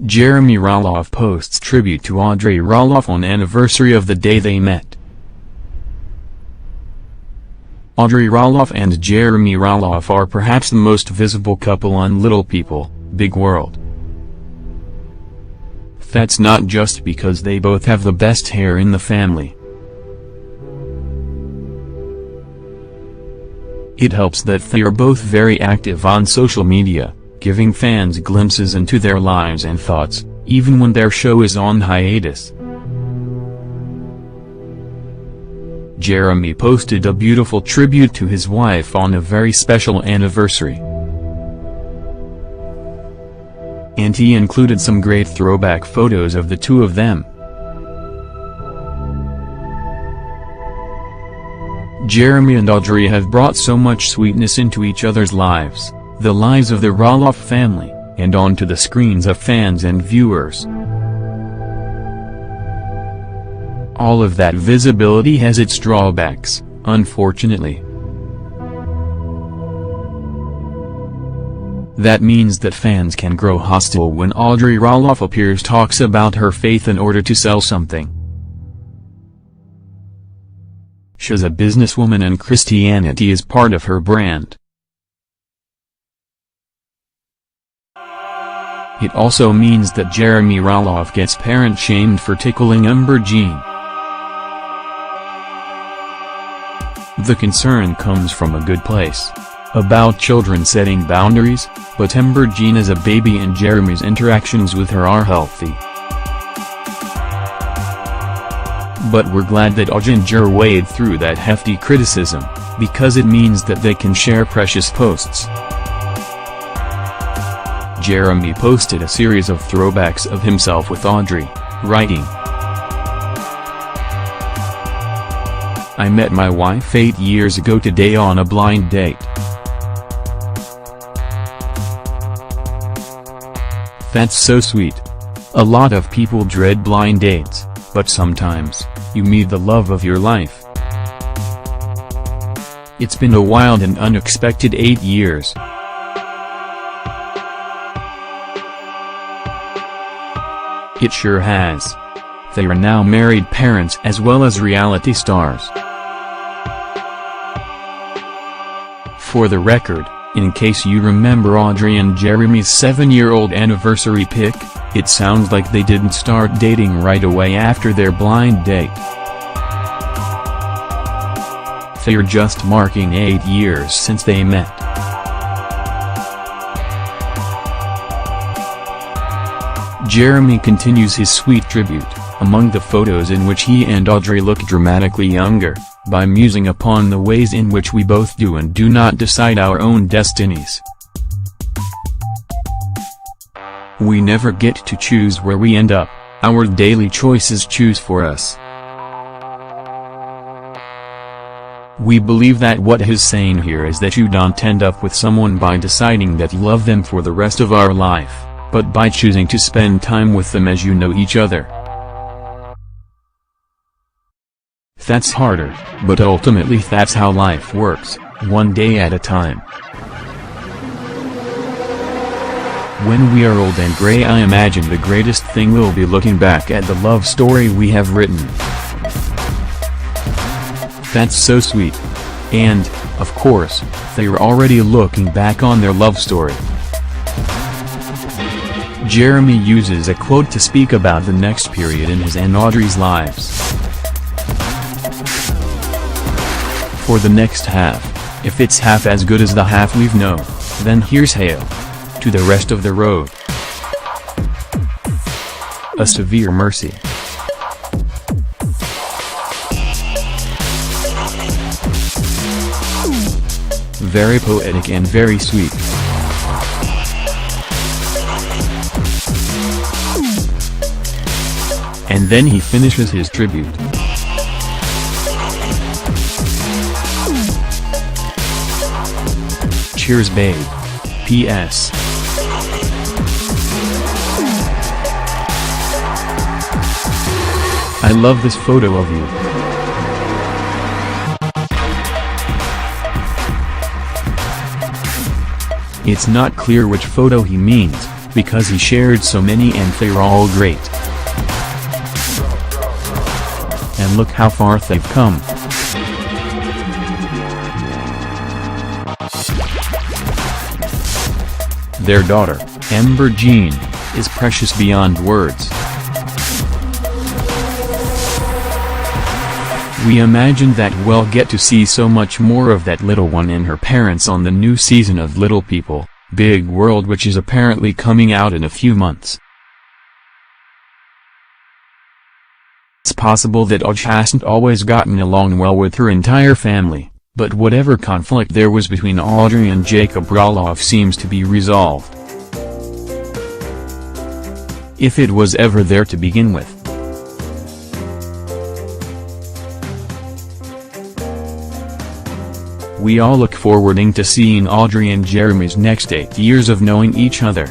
Jeremy Roloff posts tribute to Audrey Roloff on anniversary of the day they met. Audrey Roloff and Jeremy Roloff are perhaps the most visible couple on Little People, Big World. That's not just because they both have the best hair in the family. It helps that they are both very active on social media, giving fans glimpses into their lives and thoughts, even when their show is on hiatus. Jeremy posted a beautiful tribute to his wife on a very special anniversary. And he included some great throwback photos of the two of them. Jeremy and Audrey have brought so much sweetness into each other's lives, the lives of the Roloff family, and onto the screens of fans and viewers. All of that visibility has its drawbacks, unfortunately. That means that fans can grow hostile when Audrey Roloff appears talks about her faith in order to sell something. She's a businesswoman and Christianity is part of her brand. It also means that Jeremy Roloff gets parent-shamed for tickling Ember Jean. The concern comes from a good place, about children setting boundaries, but Ember Jean is a baby and Jeremy's interactions with her are healthy. But we're glad that Audrey and Jer wade through that hefty criticism, because it means that they can share precious posts. Jeremy posted a series of throwbacks of himself with Audrey, writing, "I met my wife 8 years ago today on a blind date. That's so sweet. A lot of people dread blind dates, but sometimes, you meet the love of your life. It's been a wild and unexpected 8 years. It sure has. They are now married parents as well as reality stars." For the record, in case you remember Audrey and Jeremy's 7-year-old anniversary pic, it sounds like they didn't start dating right away after their blind date. They're just marking 8 years since they met. Jeremy continues his sweet tribute, among the photos in which he and Audrey look dramatically younger, by musing upon the ways in which we both do and do not decide our own destinies. We never get to choose where we end up, our daily choices choose for us. We believe that what he's saying here is that you don't end up with someone by deciding that you love them for the rest of our life, but by choosing to spend time with them as you know each other. That's harder, but ultimately that's how life works, one day at a time. When we are old and gray, I imagine the greatest thing will be looking back at the love story we have written. That's so sweet. And, of course, they are already looking back on their love story. Jeremy uses a quote to speak about the next period in his and Audrey's lives. "For the next half, if it's half as good as the half we've known, then here's hail to the rest of the road. A severe mercy." Very poetic and very sweet. And then he finishes his tribute. "Cheers babe. P.S. I love this photo of you. It's not clear which photo he means, because he shared so many and they're all great. And look how far they've come. Their daughter, Ember Jean, is precious beyond words. We imagine that we'll get to see so much more of that little one and her parents on the new season of Little People, Big World, which is apparently coming out in a few months. It's possible that Audrey hasn't always gotten along well with her entire family, but whatever conflict there was between Audrey and Jacob Roloff seems to be resolved. If it was ever there to begin with. We all look forward to seeing Audrey and Jeremy's next 8 years of knowing each other.